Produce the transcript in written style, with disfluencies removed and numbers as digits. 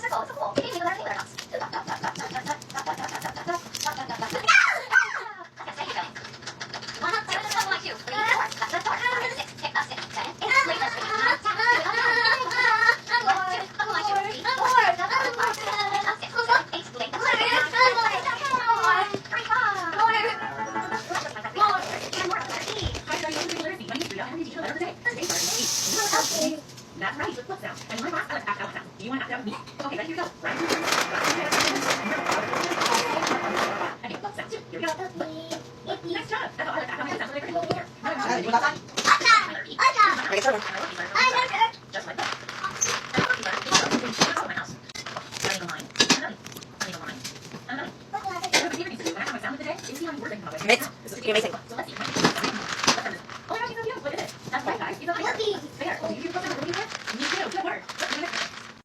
cool. It's so cool. You can leave with our dots. That's right, with flip sound. And my last act out sound. Do you want to act out with me? Okay, ready, here we go. Right. And flip sound too. Here we go. Nice job. That's all I like that. Sounds like a great here. Just like that. My house. Running a line. Running a line. Everybody here needs to do. When I have my sound of the day, you see how many words I can come up with. This is amazing.